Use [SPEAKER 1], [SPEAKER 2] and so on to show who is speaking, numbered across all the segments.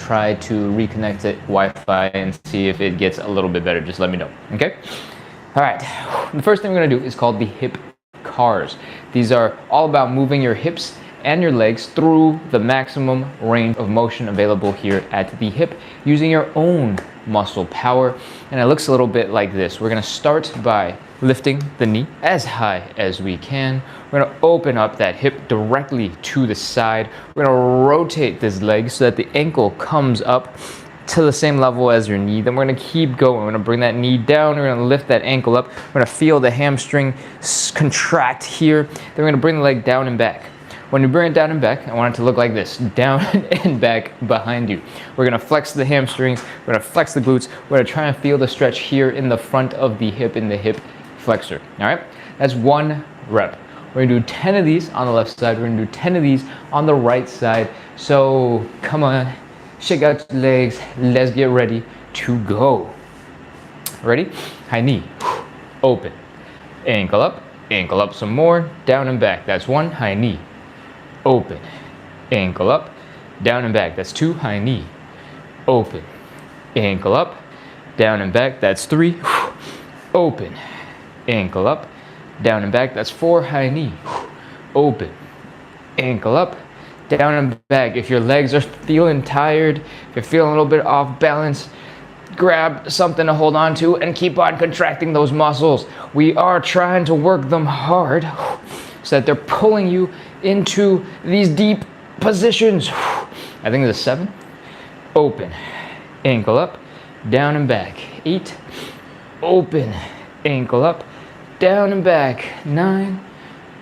[SPEAKER 1] try to reconnect it Wi-Fi and see if it gets a little bit better. Just let me know, okay? All right, the first thing we're gonna do is called the hip cars. These are all about moving your hips and your legs through the maximum range of motion available here at the hip using your own muscle power. And it looks a little bit like this. We're gonna start by lifting the knee as high as we can. We're gonna open up that hip directly to the side. We're gonna rotate this leg so that the ankle comes up to the same level as your knee. Then we're gonna keep going. We're gonna bring that knee down. We're gonna lift that ankle up. We're gonna feel the hamstring contract here. Then we're gonna bring the leg down and back. When you bring it down and back, I want it to look like this, down and back behind you. We're gonna flex the hamstrings, we're gonna flex the glutes, we're gonna try and feel the stretch here in the front of the hip, in the hip flexor, all right? That's 1 rep. We're gonna do 10 of these on the left side, we're gonna do 10 of these on the right side. So come on, shake out your legs, let's get ready to go. Ready? High knee, open, ankle up some more, down and back. That's 1, high knee. Open, ankle up, down and back. That's 2, high knee. Open, ankle up, down and back. That's 3. Open, ankle up, down and back. That's 4, high knee. Open, ankle up, down and back. If your legs are feeling tired, if you're feeling a little bit off balance, grab something to hold on to and keep on contracting those muscles. We are trying to work them hard so that they're pulling you into these deep positions. I think there's 7. Open, ankle up, down and back. 8. Open, ankle up, down and back. 9.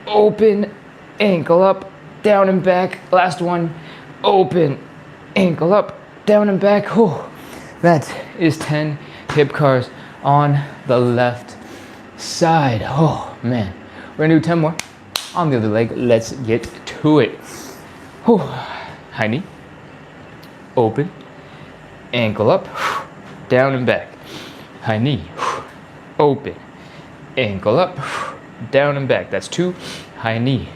[SPEAKER 1] Open, ankle up, down and back. Last one. Open, ankle up, down and back. That is 10 hip cars on the left side. Oh man, we're gonna do 10 more on the other leg. Let's get to it. High knee, open, ankle up, down and back. High knee, open, ankle up, down and back. That's 2, high knee,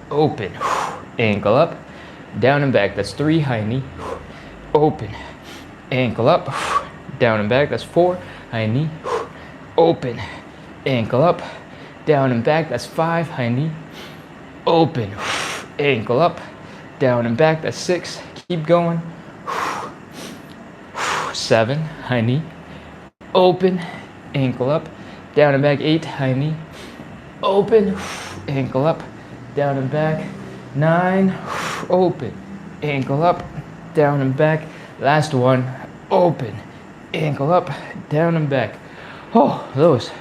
[SPEAKER 1] open, ankle up, down and back. That's 3, high knee, open, ankle up, down and back. That's 4, high knee, open, ankle up, down and back. That's 5, high knee, open, ankle up, down and back. That's 6, keep going. 7, high knee, open, ankle up, down and back. 8, high knee, open, ankle up, down and back. 9, open, ankle up, down and back. Last one, open, ankle up, down and back. Those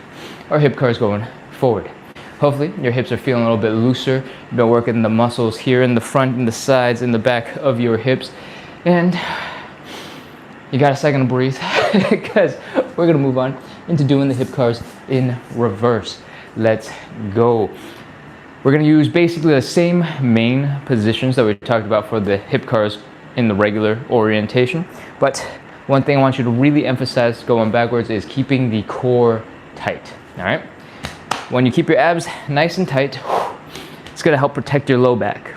[SPEAKER 1] are hip cars going forward. Hopefully your hips are feeling a little bit looser. You've been working the muscles here in the front, in the sides, in the back of your hips. And you got a second to breathe because we're gonna move on into doing the hip cars in reverse. Let's go. We're gonna use basically the same main positions that we talked about for the hip cars in the regular orientation. But one thing I want you to really emphasize going backwards is keeping the core tight, all right? When you keep your abs nice and tight, it's gonna help protect your low back.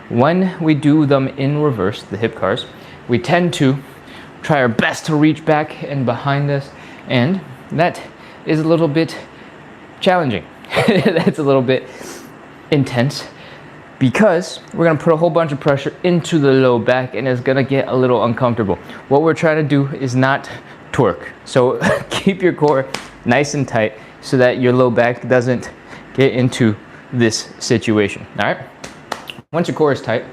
[SPEAKER 1] When we do them in reverse, the hip cars, we tend to try our best to reach back and behind us, and that is a little bit challenging. That's a little bit intense because we're gonna put a whole bunch of pressure into the low back and it's gonna get a little uncomfortable. What we're trying to do is not twerk. So keep your core nice and tight so that your low back doesn't get into this situation, all right? Once your core is tight,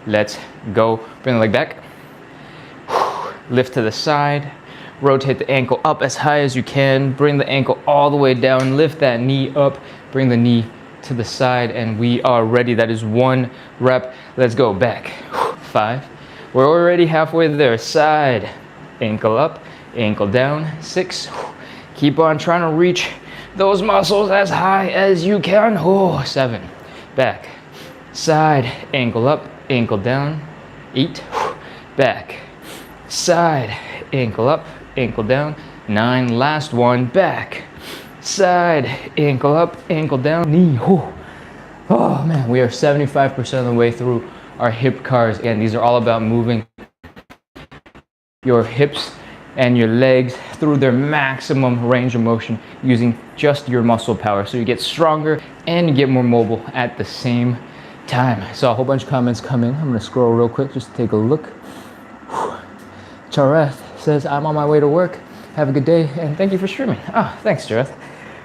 [SPEAKER 1] let's go. Bring the leg back, lift to the side, rotate the ankle up as high as you can, bring the ankle all the way down, lift that knee up, bring the knee to the side, and we are ready. That is 1 rep. Let's go back. 5, we're already halfway there. Side, ankle up, ankle down. 6, keep on trying to reach those muscles as high as you can. 7, back, side, ankle up, ankle down. 8, back, side, ankle up, ankle down. 9, last one, back, side, ankle up, ankle down, knee. Oh man, we are 75% of the way through our hip cars. Again, these are all about moving your hips and your legs through their maximum range of motion using just your muscle power. So you get stronger and you get more mobile at the same time. So a whole bunch of comments come in. I'm gonna scroll real quick just to take a look. Chareth says, I'm on my way to work. Have a good day and thank you for streaming. Oh, thanks, Chareth.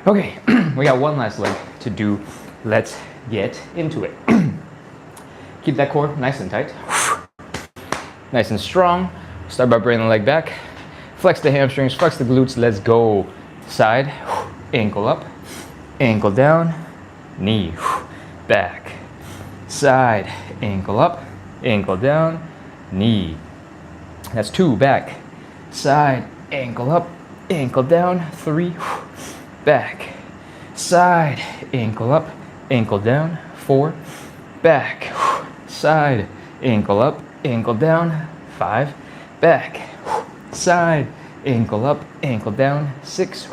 [SPEAKER 1] Okay, we got one last leg to do. Let's get into it. Keep that core nice and tight. Nice and strong. Start by bringing the leg back. Flex the hamstrings, flex the glutes. Let's go. Side, ankle up, ankle down, knee, back. Side, ankle up, ankle down, knee. That's 2, back. Side, ankle up, ankle down, 3, back. Side, ankle up, ankle down, 4, back. Side, ankle up, ankle down, 5, back. Side, ankle up, ankle down, 6,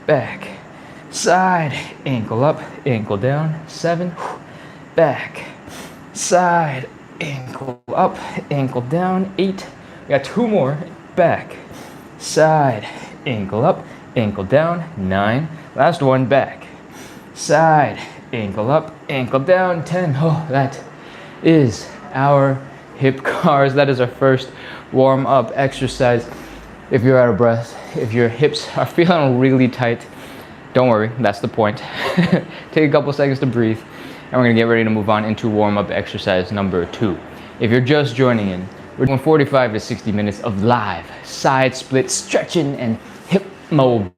[SPEAKER 1] back. Side, ankle up, ankle down, 7, back. Side, ankle up, ankle down, 8. We got 2 more, back. Side, ankle up, ankle down, 9. Last one, back. Side, ankle up, ankle down, 10. Oh, that is our hip cars. That is our first warm-up exercise. If you're out of breath, if your hips are feeling really tight, don't worry, that's the point. Take a couple seconds to breathe, and we're gonna get ready to move on into warm-up exercise number 2. If you're just joining in, we're doing 45 to 60 minutes of live side split stretching and hip mobility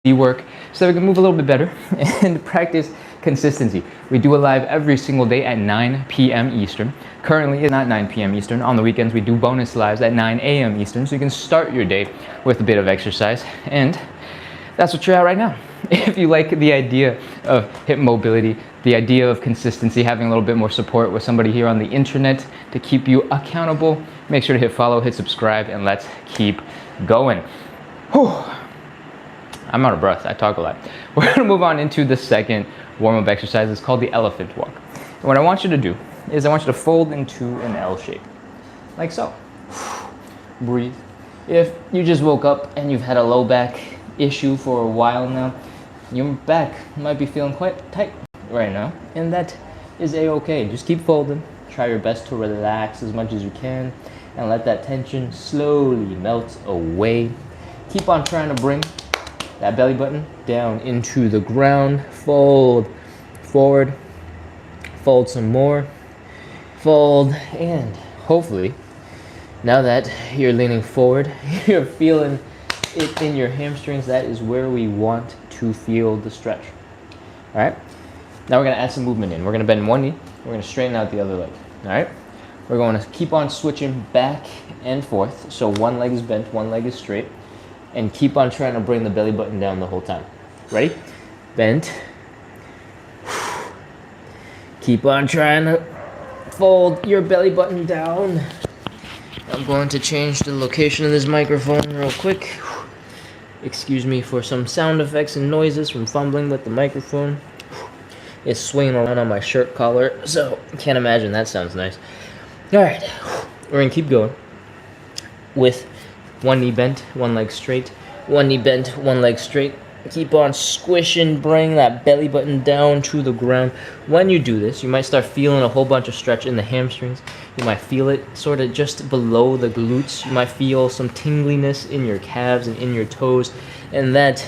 [SPEAKER 1] work so we can move a little bit better and practice consistency. We do it live every single day at 9 p.m. Eastern. Currently, it's not 9 p.m. Eastern. On the weekends, we do bonus lives at 9 a.m. Eastern, so you can start your day with a bit of exercise. And that's what you're at right now. If you like the idea of hip mobility, the idea of consistency, having a little bit more support with somebody here on the internet to keep you accountable, make sure to hit follow, hit subscribe, and let's keep going. Whew. I'm out of breath. I talk a lot. We're going to move on into the second warm-up exercise. It's called the elephant walk. And what I want you to do is I want you to fold into an L shape, like so. Breathe. If you just woke up and you've had a low back issue for a while now, your back might be feeling quite tight right now, and that is a-okay. Just keep folding. Try your best to relax as much as you can and let that tension slowly melt away. Keep on trying to bring that belly button down into the ground. Fold forward, fold some more, fold, and hopefully now that you're leaning forward, you're feeling it in your hamstrings. That is where we want to feel the stretch. All right, now we're gonna add some movement in. We're gonna bend one knee, we're gonna straighten out the other leg. All right, we're going to keep on switching back and forth, so one leg is bent, one leg is straight, and keep on trying to bring the belly button down the whole time. Ready? Bent. Keep on trying to fold your belly button down. I'm going to change the location of this microphone real quick. Excuse me for some sound effects and noises from fumbling with the microphone. It's swinging around on my shirt collar, so I can't imagine that sounds nice. All right, we're gonna keep going with one knee bent, one leg straight, one knee bent, one leg straight. Keep on squishing, bring that belly button down to the ground. When you do this, you might start feeling a whole bunch of stretch in the hamstrings. You might feel it sort of just below the glutes. You might feel some tingliness in your calves and in your toes, and that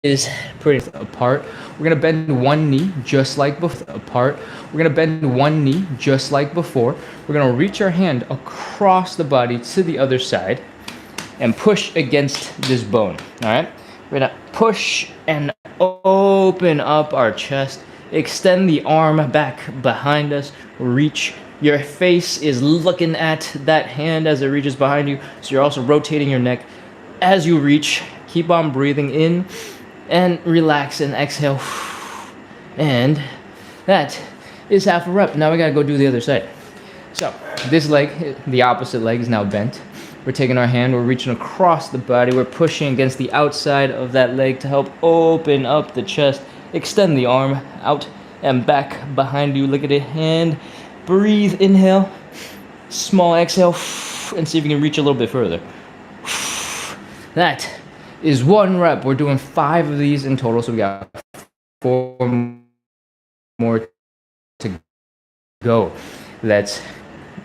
[SPEAKER 1] is pretty apart. We're gonna bend one knee just like before. Apart. We're gonna bend one knee just like before. We're gonna reach our hand across the body to the other side and push against this bone. All right. We're gonna push and open up our chest. Extend the arm back behind us. Reach. Your face is looking at that hand as it reaches behind you. So you're also rotating your neck as you reach. Keep on breathing in and relax and exhale. And that is half a rep. Now we gotta go do the other side. So this leg, the opposite leg, is now bent. We're taking our hand, we're reaching across the body, we're pushing against the outside of that leg to help open up the chest. Extend the arm out and back behind you. Look at it, and Breathe, inhale. Small exhale, and see if you can reach a little bit further. That is 1 rep. We're doing 5 of these in total, so we got 4 more to go.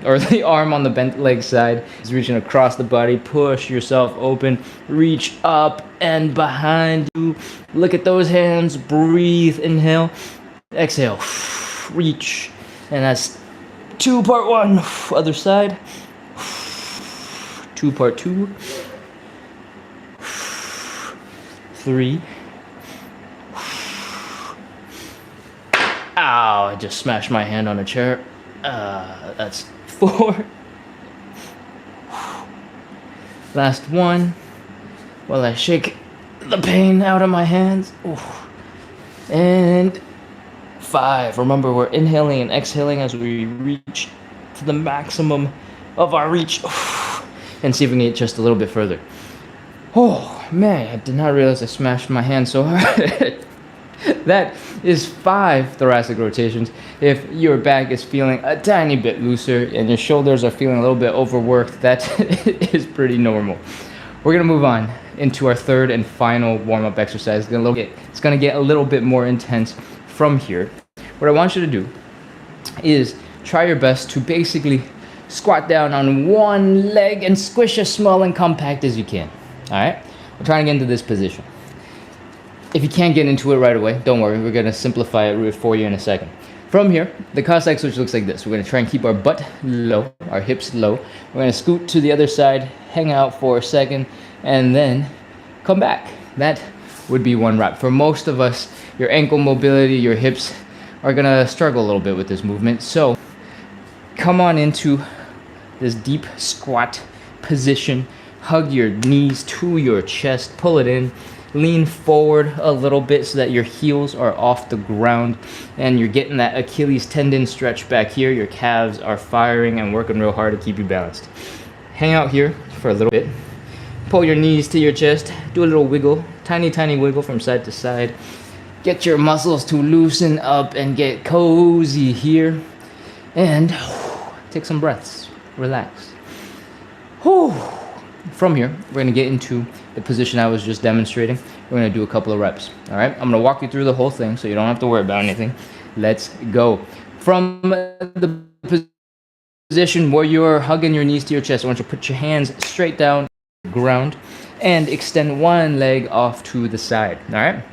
[SPEAKER 1] Or the arm on the bent leg side is reaching across the body. Push yourself open. Reach up and behind you. Look at those hands. Breathe. Inhale. Exhale. Reach. And that's 2 part 1. Other side. 2 part 2. 3. Ow, I just smashed my hand on a chair. That's 4. Last 1. While I shake the pain out of my hands. And 5. Remember, we're inhaling and exhaling as we reach to the maximum of our reach. And see if we can get just a little bit further. Oh, man, I did not realize I smashed my hand so hard. That is 5 thoracic rotations. If your back is feeling a tiny bit looser and your shoulders are feeling a little bit overworked, that is pretty normal. We're gonna move on into our 3rd and final warm-up exercise. It's gonna get a little bit more intense from here. What I want you to do is try your best to basically squat down on one leg and squish as small and compact as you can. All right? We're trying to get into this position. If you can't get into it right away, don't worry. We're going to simplify it for you in a second. From here, the Cossack switch looks like this. We're going to try and keep our butt low, our hips low. We're going to scoot to the other side, hang out for a second, and then come back. That would be 1 rep. For most of us, your ankle mobility, your hips are going to struggle a little bit with this movement. So come on into this deep squat position. Hug your knees to your chest. Pull it in. Lean forward a little bit so that your heels are off the ground and you're getting that Achilles tendon stretch back here. Your calves are firing and working real hard to keep you balanced. Hang out here for a little bit. Pull your knees to your chest. Do a little wiggle. Tiny, tiny wiggle from side to side. Get your muscles to loosen up and get cozy here. And take some breaths. Relax. From here, we're going to get into the position I was just demonstrating. We're going to do a couple of reps. All right? I'm going to walk you through the whole thing so you don't have to worry about anything. Let's go. From the position where you're hugging your knees to your chest, I want you to put your hands straight down on the ground and extend one leg off to the side. All right?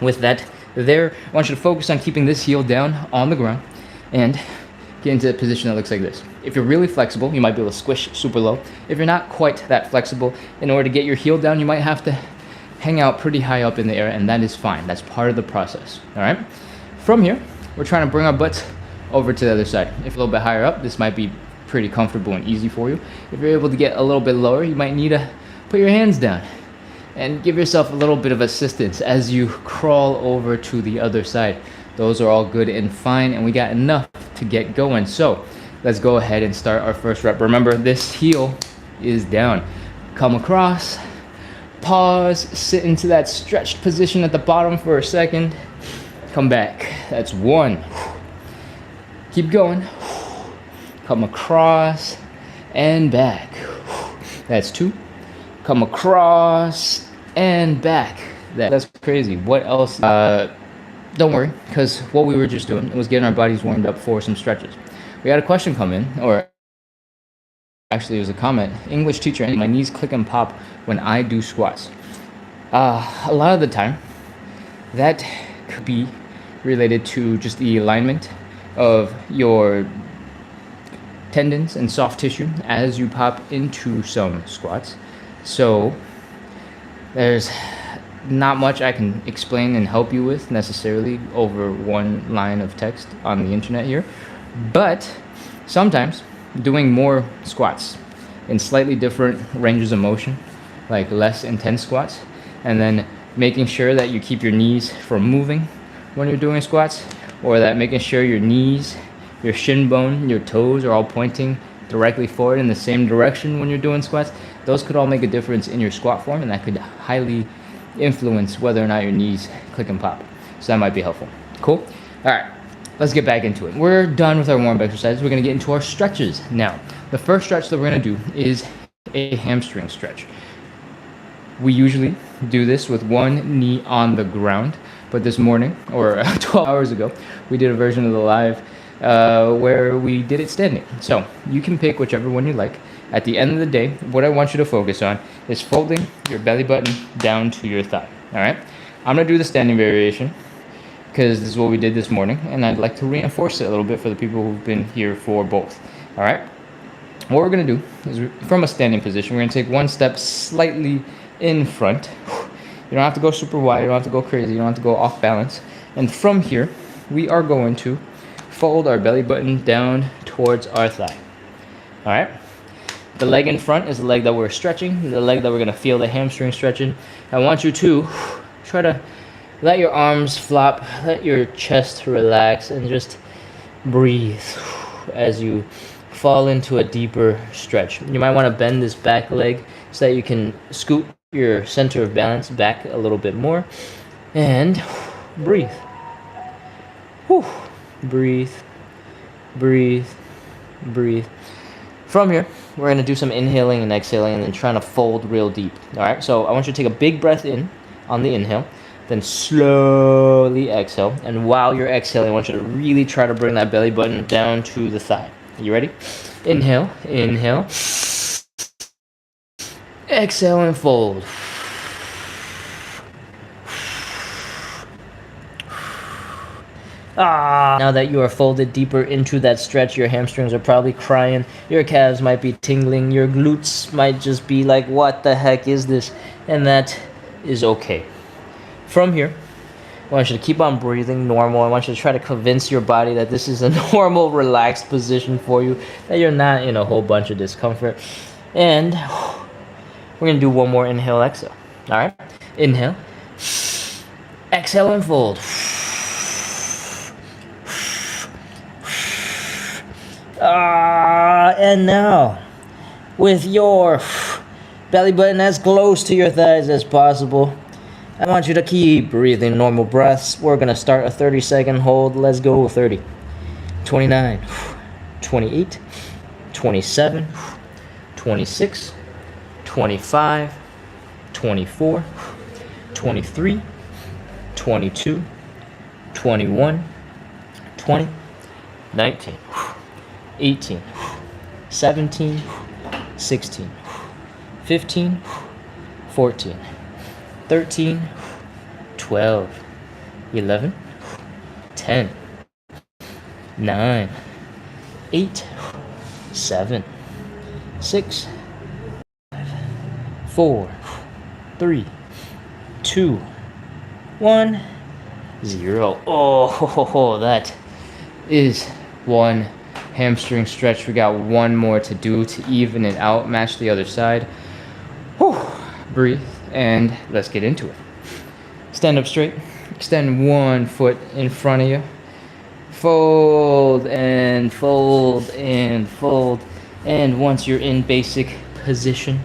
[SPEAKER 1] With that there, I want you to focus on keeping this heel down on the ground and get into a position that looks like this. If you're really flexible, you might be able to squish super low. If you're not quite that flexible, in order to get your heel down, you might have to hang out pretty high up in the air, and that is fine. That's part of the process, all right? From here, we're trying to bring our butts over to the other side. If you're a little bit higher up, this might be pretty comfortable and easy for you. If you're able to get a little bit lower, you might need to put your hands down and give yourself a little bit of assistance as you crawl over to the other side. Those are all good and fine, and we got enough to get going. So let's go ahead and start our first rep. Remember, this heel is down. Come across, pause, sit into that stretched position at the bottom for a second. Come back. That's 1. Keep going. Come across and back. That's 2. Come across and back. That's crazy. What else? Don't worry, because what we were just doing was getting our bodies warmed up for some stretches. We had a question come in, or actually it was a comment. English teacher, my knees click and pop when I do squats. A lot of the time, that could be related to just the alignment of your tendons and soft tissue as you pop into some squats. So there's not much I can explain and help you with necessarily over one line of text on the internet here, but sometimes doing more squats in slightly different ranges of motion, like less intense squats, and then making sure that you keep your knees from moving when you're doing squats, or that making sure your knees, your shin bone, your toes are all pointing directly forward in the same direction when you're doing squats. Those could all make a difference in your squat form, and that could highly influence whether or not your knees click and pop. So that might be helpful. Cool? All right. let's get back into it. We're done with our warm-up exercises. We're going to get into our stretches now. The first stretch that we're going to do is a hamstring stretch. We usually do this with one knee on the ground, but this morning, or 12 hours ago, we did a version of the live where we did it standing. So you can pick whichever one you like. At the end of the day, what I want you to focus on is folding your belly button down to your thigh. All right? I'm going to do the standing variation because this is what we did this morning, and I'd like to reinforce it a little bit for the people who've been here for both. All right? What we're going to do is, from a standing position, we're going to take one step slightly in front. You don't have to go super wide, you don't have to go crazy, you don't have to go off balance. And from here, we are going to fold our belly button down towards our thigh. All right? The leg in front is the leg that we're stretching, the leg that we're going to feel the hamstring stretching. I want you to try to let your arms flop, let your chest relax, and just breathe as you fall into a deeper stretch. You might want to bend this back leg so that you can scoot your center of balance back a little bit more. And breathe. Whew. Breathe. Breathe. Breathe. From here, we're going to do some inhaling and exhaling and then trying to fold real deep. All right, so I want you to take a big breath in on the inhale, then slowly exhale. And while you're exhaling, I want you to really try to bring that belly button down to the thigh. You ready? Inhale, inhale. Exhale and fold. Now that you are folded deeper into that stretch, your hamstrings are probably crying, your calves might be tingling, your glutes might just be like, what the heck is this? And that is okay. From here, I want you to keep on breathing normal. I want you to try to convince your body that this is a normal, relaxed position for you, that you're not in a whole bunch of discomfort. And we're going to do one more inhale, exhale. All right? Inhale. Exhale and fold. And now, with your belly button as close to your thighs as possible, I want you to keep breathing normal breaths. We're going to start a 30-second hold. Let's go. 30, 29, 28, 27, 26, 25, 24, 23, 22, 21, 20, 19, 18, 17, 16, 15, 14, 13, 12, 11, 10, 9, 8, 7, 6, 4, 3, 2, 1, 0. Oh, that is one hamstring stretch. We got one more to do to even it out, match the other side. Whew. Breathe, and let's get into it. Stand up straight, extend one foot in front of you, fold and fold and fold, and once you're in basic position,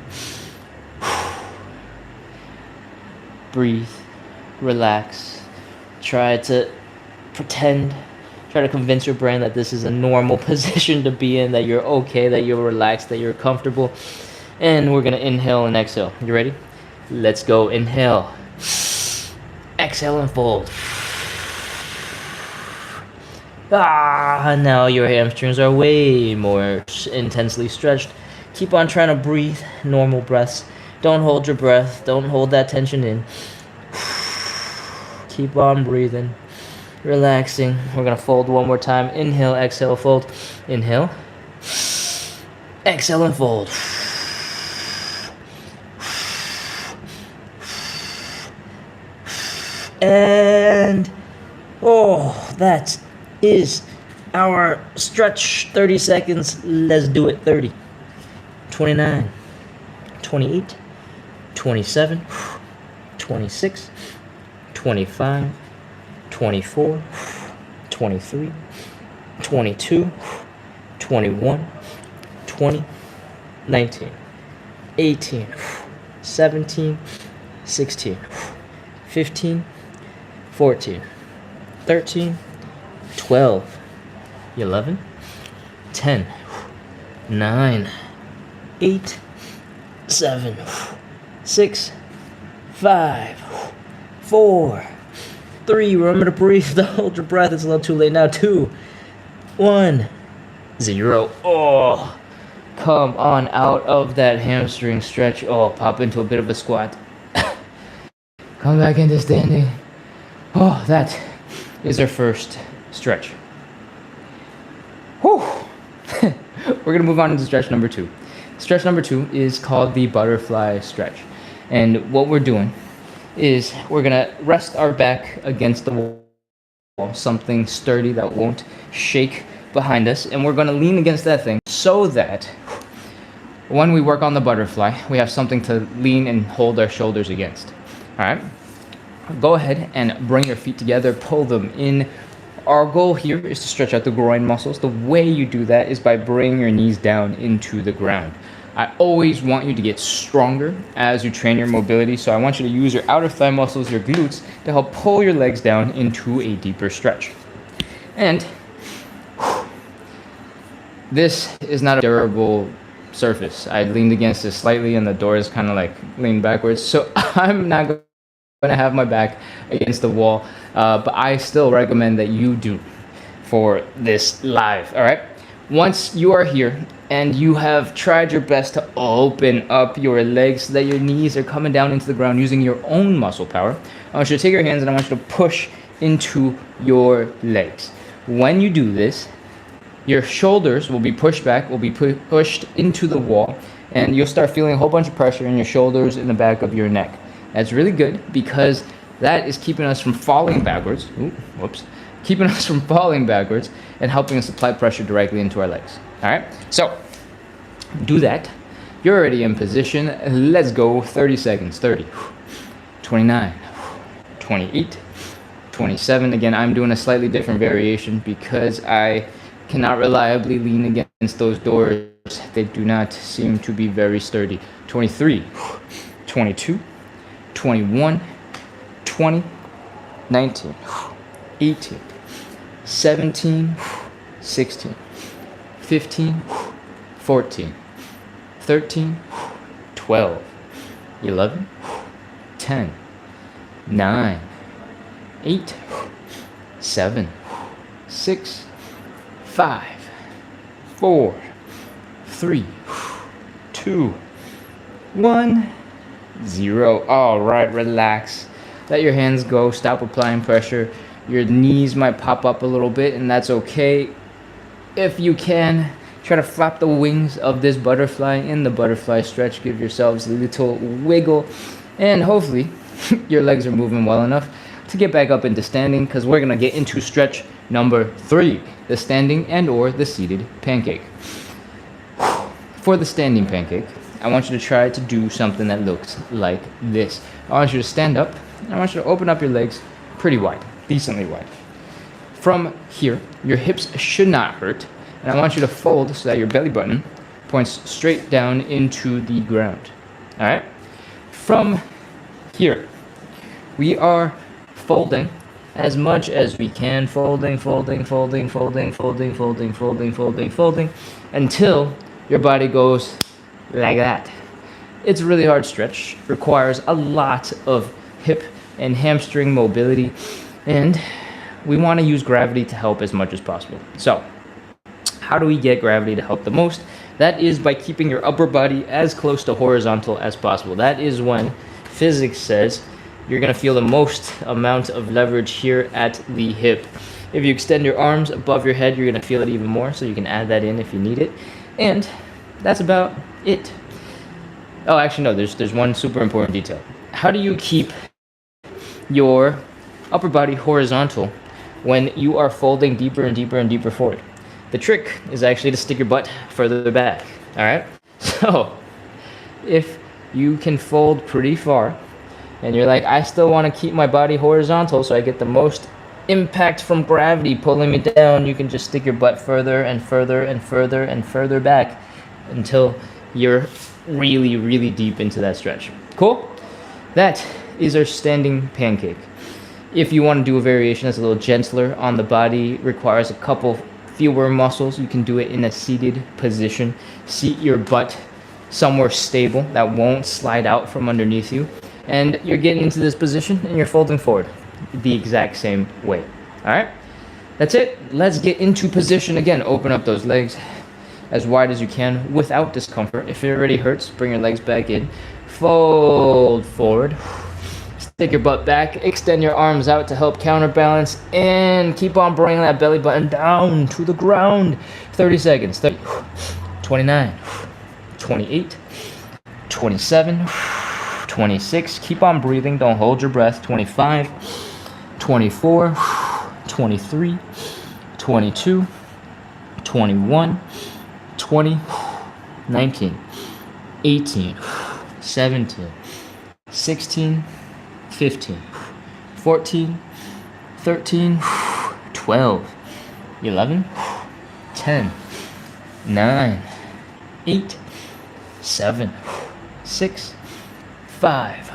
[SPEAKER 1] breathe, relax, try to convince your brain that this is a normal position to be in, that you're okay, that you're relaxed, that you're comfortable. And we're gonna inhale and exhale. You ready? Let's go. Inhale. Exhale and fold. Now your hamstrings are way more intensely stretched. Keep on trying to breathe normal breaths. Don't hold your breath. Don't hold that tension in. Keep on breathing. Relaxing. We're gonna fold one more time. Inhale, exhale, fold. Inhale. Exhale and fold. And that is our stretch. 30 seconds. Let's do it. 30, 29, 28, 27, 26, 25, 24, 23, 22, 21, 20, 19, 18, 17, 16, 15, 14, 13, 12, 11, 10, 9, 8, 7, 6, 5, 4, 3. Remember to breathe. Hold your breath. It's a little too late now. 2, 1, 0. Oh, come on out of that hamstring stretch. Oh, pop into a bit of a squat. Come back into standing. Oh, that is our first stretch. Whew. We're going to move on into stretch number 2. Stretch number 2 is called the butterfly stretch. And what we're doing is we're going to rest our back against the wall, something sturdy that won't shake behind us. And we're going to lean against that thing so that when we work on the butterfly, we have something to lean and hold our shoulders against. All right? Go ahead and bring your feet together, pull them in. Our goal here is to stretch out the groin muscles. The way you do that is by bringing your knees down into the ground. I always want you to get stronger as you train your mobility, so I want you to use your outer thigh muscles, your glutes, to help pull your legs down into a deeper stretch. And this is not a durable surface. I leaned against it slightly and the door is kind of like leaned backwards, so I'm not going to have my back against the wall, but I still recommend that you do for this live. All right, once you are here and you have tried your best to open up your legs so that your knees are coming down into the ground using your own muscle power, I want you to take your hands and I want you to push into your legs. When you do this, your shoulders will be pushed back, will be pushed into the wall, and you'll start feeling a whole bunch of pressure in your shoulders and the back of your neck. That's really good because that is keeping us from falling backwards. Keeping us from falling backwards and helping us apply pressure directly into our legs. All right, so do that. You're already in position. Let's go. 30 seconds. 30, 29, 28, 27. Again, I'm doing a slightly different variation because I cannot reliably lean against those doors. They do not seem to be very sturdy. 23, 22, 21, 20, 19, 18, 17, 16, 15, 14, 13, 12, 11, 10, 9, 8, 7, 6, 5, 4, 3, 2, 1, 0. All right, relax. Let your hands go. Stop applying pressure. Your knees might pop up a little bit, and that's okay. If you can, try to flap the wings of this butterfly in the butterfly stretch. Give yourselves a little wiggle, and hopefully your legs are moving well enough to get back up into standing, because we're going to get into stretch number 3, the standing and or the seated pancake. For the standing pancake, I want you to try to do something that looks like this. I want you to stand up, and I want you to open up your legs pretty wide, decently wide. From here, your hips should not hurt, and I want you to fold so that your belly button points straight down into the ground. All right? From here, we are folding as much as we can, folding, until your body goes like that. It's a really hard stretch, requires a lot of hip and hamstring mobility, and we want to use gravity to help as much as possible. So, how do we get gravity to help the most? That is by keeping your upper body as close to horizontal as possible. That is when physics says you're going to feel the most amount of leverage here at the hip. If you extend your arms above your head, you're going to feel it even more, so you can add that in if you need it. And that's about it. Oh, actually, no, there's one super important detail. How do you keep your upper body horizontal when you are folding deeper and deeper and deeper forward? The trick is actually to stick your butt further back, all right? So, if you can fold pretty far, and you're like, I still want to keep my body horizontal so I get the most impact from gravity pulling me down, you can just stick your butt further and further and further and further back until you're really, really deep into that stretch. Cool? That is our standing pancake. If you want to do a variation that's a little gentler on the body, requires a couple fewer muscles, you can do it in a seated position. Seat your butt somewhere stable that won't slide out from underneath you. And you're getting into this position and you're folding forward the exact same way. All right, that's it. Let's get into position again. Open up those legs as wide as you can without discomfort. If it already hurts, bring your legs back in. Fold forward. Stick your butt back. Extend your arms out to help counterbalance. And keep on bringing that belly button down to the ground. 30 seconds. 30, 29, 28, 27, 26. Keep on breathing. Don't hold your breath. 25, 24, 23, 22, 21, 20, 19, 18, 17, 16, 15, 14, 13, 12, 11, 10, 9, 8, 7, 6, 5,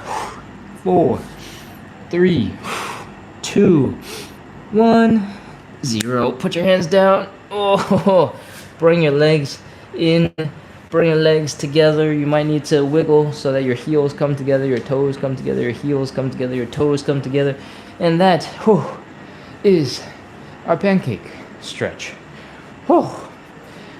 [SPEAKER 1] 4, 3, 2, 1, 0. Put your hands down. Oh, bring your legs in. Bring your legs together. You might need to wiggle so that your heels come together, your toes come together, your heels come together, your toes come together. And that is our pancake stretch.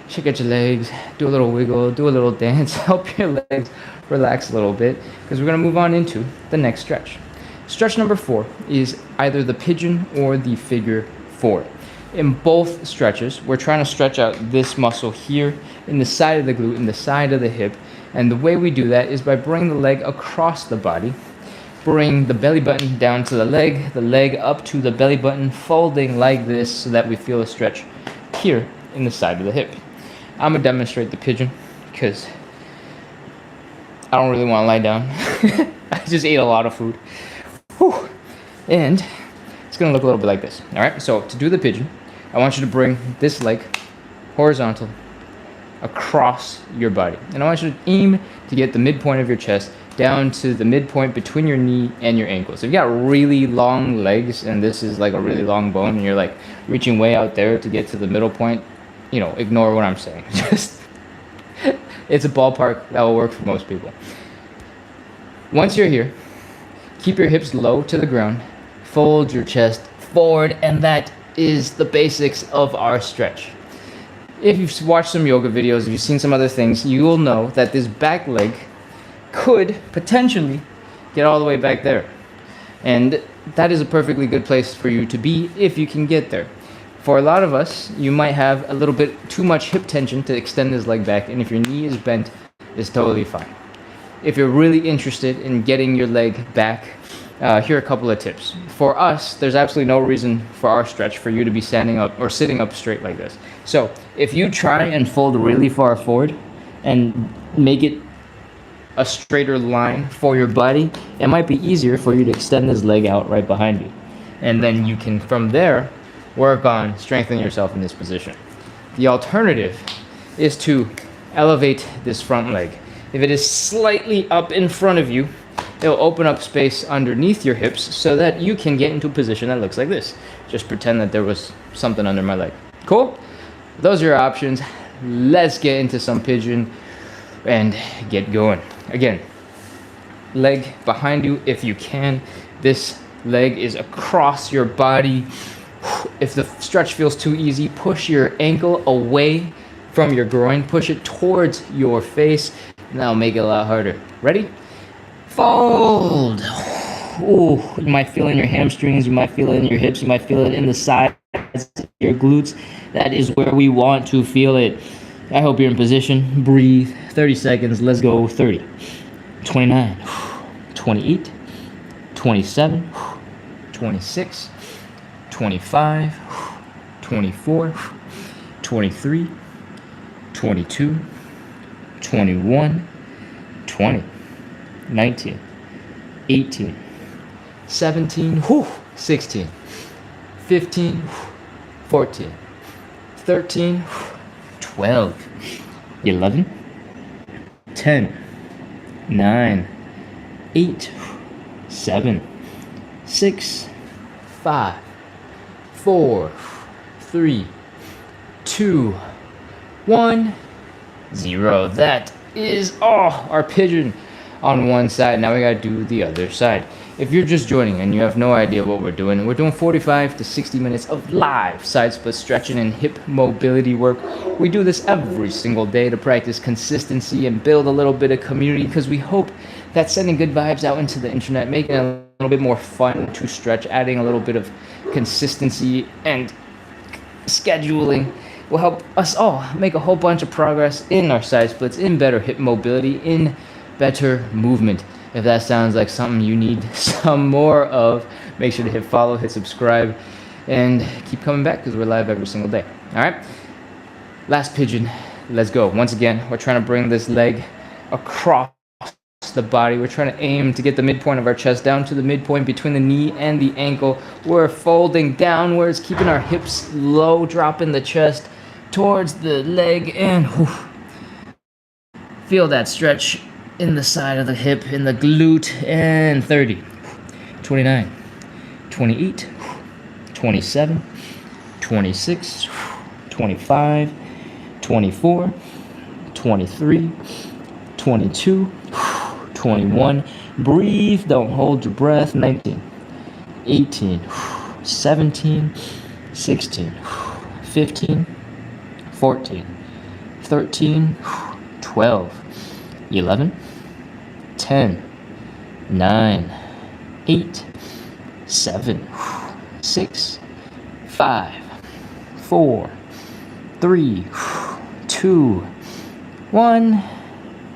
[SPEAKER 1] Shake out your legs, do a little wiggle, do a little dance, help your legs relax a little bit, because we're going to move on into the next stretch. Stretch number 4 is either the pigeon or the figure 4. In both stretches, we're trying to stretch out this muscle here in the side of the glute, in the side of the hip. And the way we do that is by bringing the leg across the body, bring the belly button down to the leg up to the belly button, folding like this so that we feel a stretch here in the side of the hip. I'm gonna demonstrate the pigeon because I don't really want to lie down. I just ate a lot of food. And it's gonna look a little bit like this. All right, so to do the pigeon, I want you to bring this leg horizontal across your body. And I want you to aim to get the midpoint of your chest down to the midpoint between your knee and your ankle. So if you got really long legs and this is like a really long bone and you're like reaching way out there to get to the middle point, you know, ignore what I'm saying. Just, it's a ballpark that will work for most people. Once you're here, keep your hips low to the ground, fold your chest forward, and that is the basics of our stretch. If you've watched some yoga videos, if you've seen some other things, you will know that this back leg could potentially get all the way back there. And that is a perfectly good place for you to be if you can get there. For a lot of us, you might have a little bit too much hip tension to extend this leg back, and if your knee is bent, it's totally fine. If you're really interested in getting your leg back, here are a couple of tips. For us, there's absolutely no reason for our stretch for you to be standing up or sitting up straight like this. So if you try and fold really far forward and make it a straighter line for your body, it might be easier for you to extend this leg out right behind you. And then you can, from there, work on strengthening yourself in this position. The alternative is to elevate this front leg. If it is slightly up in front of you, it'll open up space underneath your hips so that you can get into a position that looks like this. Just pretend that there was something under my leg. Cool? Those are your options. Let's get into some pigeon and get going. Again, leg behind you if you can. This leg is across your body. If the stretch feels too easy, push your ankle away from your groin. Push it towards your face, and that'll make it a lot harder. Ready? Fold. Ooh, you might feel it in your hamstrings, you might feel it in your hips, you might feel it in the sides of your glutes. That is where we want to feel it. I hope you're in position. Breathe. 30 seconds. Let's go. 30, 29, 28, 27, 26, 25, 24, 23, 22, 21, 20, 19, 18, 17, 16, 15, 14, 13, 12, 11, 10, 9, 8, 7, 6, 5, 4, 3, 2, 1, 0. That is our pigeon on one side. Now we gotta do the other side. If you're just joining and you have no idea what we're doing 45 to 60 minutes of live side split stretching and hip mobility work. We do this every single day to practice consistency and build a little bit of community, because we hope that sending good vibes out into the internet, making it a little bit more fun to stretch, adding a little bit of consistency and scheduling will help us all make a whole bunch of progress in our side splits, in better hip mobility, in better movement. If that sounds like something you need some more of, make sure to hit follow, hit subscribe, and keep coming back, because we're live every single day. All right, last pigeon, let's go. Once again, we're trying to bring this leg across the body. We're trying to aim to get the midpoint of our chest down to the midpoint between the knee and the ankle. We're folding downwards, keeping our hips low, dropping the chest towards the leg, and feel that stretch in the side of the hip, in the glute. And 30, 29, 28, 27, 26, 25, 24, 23, 22, 21. Breathe, don't hold your breath. 19, 18, 17, 16, 15, 14, 13, 12, 11, 10, 9, 8, 7, 6, 5, 4, 3, 2, 1,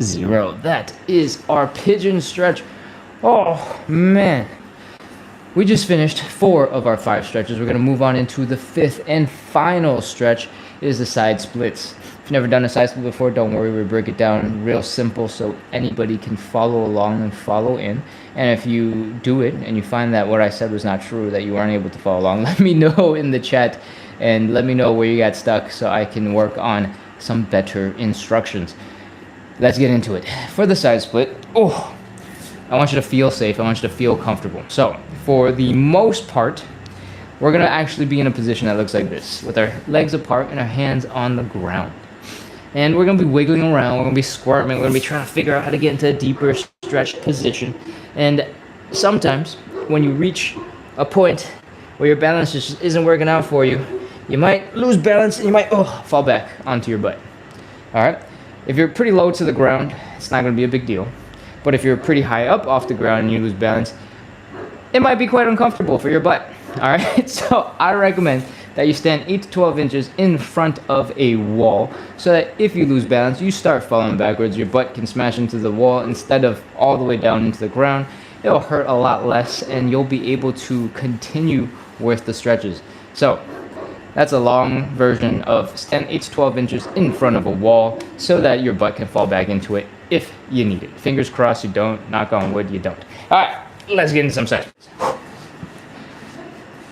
[SPEAKER 1] 0. That is our pigeon stretch. Oh man, we just finished 4 of our 5 stretches. We're going to move on into the 5th and final stretch. Is the side splits. If you've never done a side split before, don't worry, we break it down real simple so anybody can follow along and follow in. And if you do it and you find that what I said was not true, that you aren't able to follow along, let me know in the chat and let me know where you got stuck so I can work on some better instructions. Let's get into it. For the side split, I want you to feel safe. I want you to feel comfortable. So for the most part, we're going to actually be in a position that looks like this, with our legs apart and our hands on the ground. And we're going to be wiggling around, we're going to be squirming, we're going to be trying to figure out how to get into a deeper stretched position. And sometimes, when you reach a point where your balance just isn't working out for you, you might lose balance and you might fall back onto your butt. Alright? If you're pretty low to the ground, it's not going to be a big deal. But if you're pretty high up off the ground and you lose balance, it might be quite uncomfortable for your butt. Alright, so I recommend that you stand 8 to 12 inches in front of a wall, so that if you lose balance, you start falling backwards, your butt can smash into the wall instead of all the way down into the ground. It'll hurt a lot less, and you'll be able to continue with the stretches. So that's a long version of stand 8 to 12 inches in front of a wall, so that your butt can fall back into it if you need it. Fingers crossed you don't, knock on wood you don't. Alright, let's get into some sessions.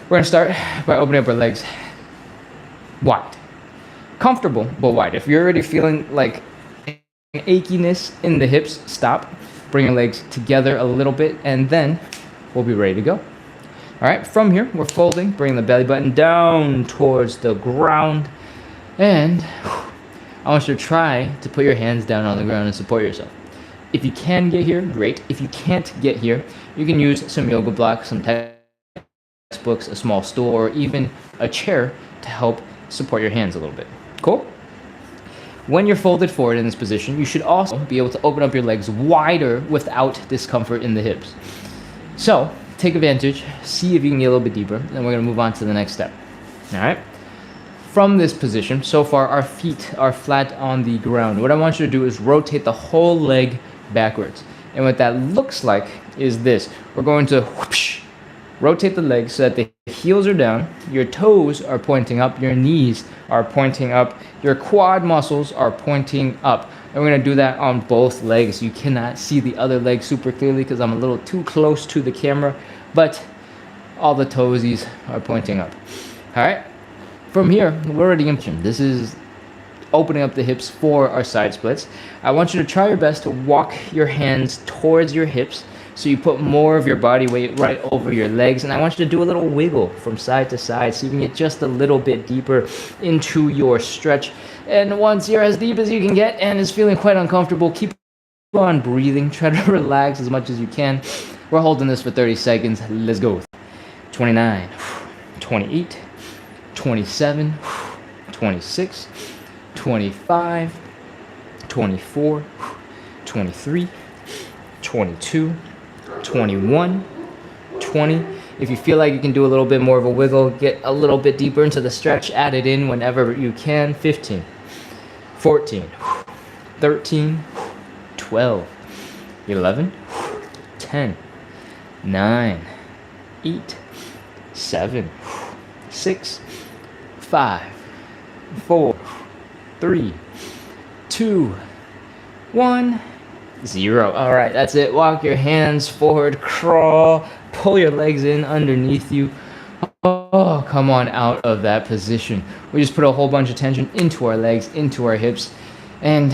[SPEAKER 1] We're going to start by opening up our legs wide. Comfortable, but wide. If you're already feeling like an achiness in the hips, stop. Bring your legs together a little bit, and then we'll be ready to go. All right, from here, we're folding, bringing the belly button down towards the ground. And I want you to try to put your hands down on the ground and support yourself. If you can get here, great. If you can't get here, you can use some yoga blocks, some books, a small stool, or even a chair to help support your hands a little bit. Cool? When you're folded forward in this position, you should also be able to open up your legs wider without discomfort in the hips. So take advantage, see if you can get a little bit deeper, and we're going to move on to the next step. All right? From this position, so far our feet are flat on the ground. What I want you to do is rotate the whole leg backwards. And what that looks like is this. We're going to whoosh, rotate the legs so that the heels are down, your toes are pointing up, your knees are pointing up, your quad muscles are pointing up. And we're going to do that on both legs. You cannot see the other leg super clearly because I'm a little too close to the camera, but all the toesies are pointing up. All right, from here, we're already in position. This is opening up the hips for our side splits. I want you to try your best to walk your hands towards your hips, So you put more of your body weight right over your legs, and I want you to do a little wiggle from side to side so you can get just a little bit deeper into your stretch. And once you're as deep as you can get and is feeling quite uncomfortable, keep on breathing. Try to relax as much as you can. We're holding this for 30 seconds. Let's go. 29, 28, 27, 26, 25, 24, 23, 22, 21, 20. If you feel like you can do a little bit more of a wiggle, get a little bit deeper into the stretch, add it in whenever you can. 15, 14, 13, 12, 11, 10, 9, 8, 7, 6, 5, 4, 3, 2, 1, 0. All right, that's it. Walk your hands forward, crawl, pull your legs in underneath you. Oh, come on out of that position. We just put a whole bunch of tension into our legs, into our hips. And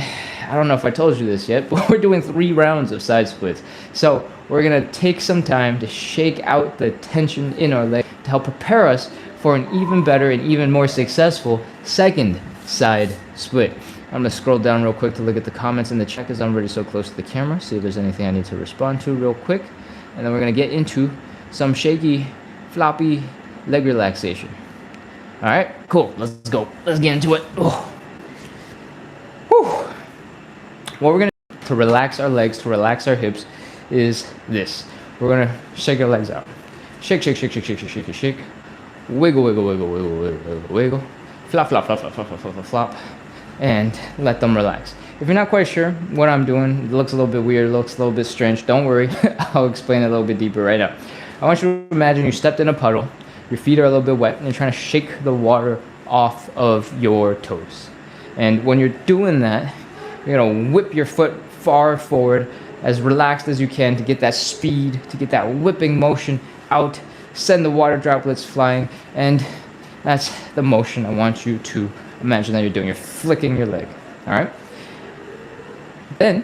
[SPEAKER 1] I don't know if I told you this yet, but we're doing 3 rounds of side splits. So we're going to take some time to shake out the tension in our leg to help prepare us for an even better and even more successful second side split. I'm going to scroll down real quick to look at the comments in the chat because I'm already so close to the camera. See if there's anything I need to respond to real quick. And then we're going to get into some shaky, floppy leg relaxation. All right, cool. Let's go. Let's get into it. Oh. Whew. What we're going to do to relax our legs, to relax our hips, is this. We're going to shake our legs out. Shake, shake, shake, shake, shake, shake, shake, shake. Wiggle, wiggle, wiggle, wiggle, wiggle, wiggle, wiggle. Flop, flop, flop, flop, flop, flop, flop, flop. And let them relax. If you're not quite sure what I'm doing, it looks a little bit weird, looks a little bit strange, don't worry. I'll explain it a little bit deeper right now. I want you to imagine you stepped in a puddle, your feet are a little bit wet, and you're trying to shake the water off of your toes. And when you're doing that, you're gonna whip your foot far forward, as relaxed as you can to get that speed, to get that whipping motion out, send the water droplets flying, and that's the motion I want you to imagine that you're doing. You're flicking your leg, all right? Then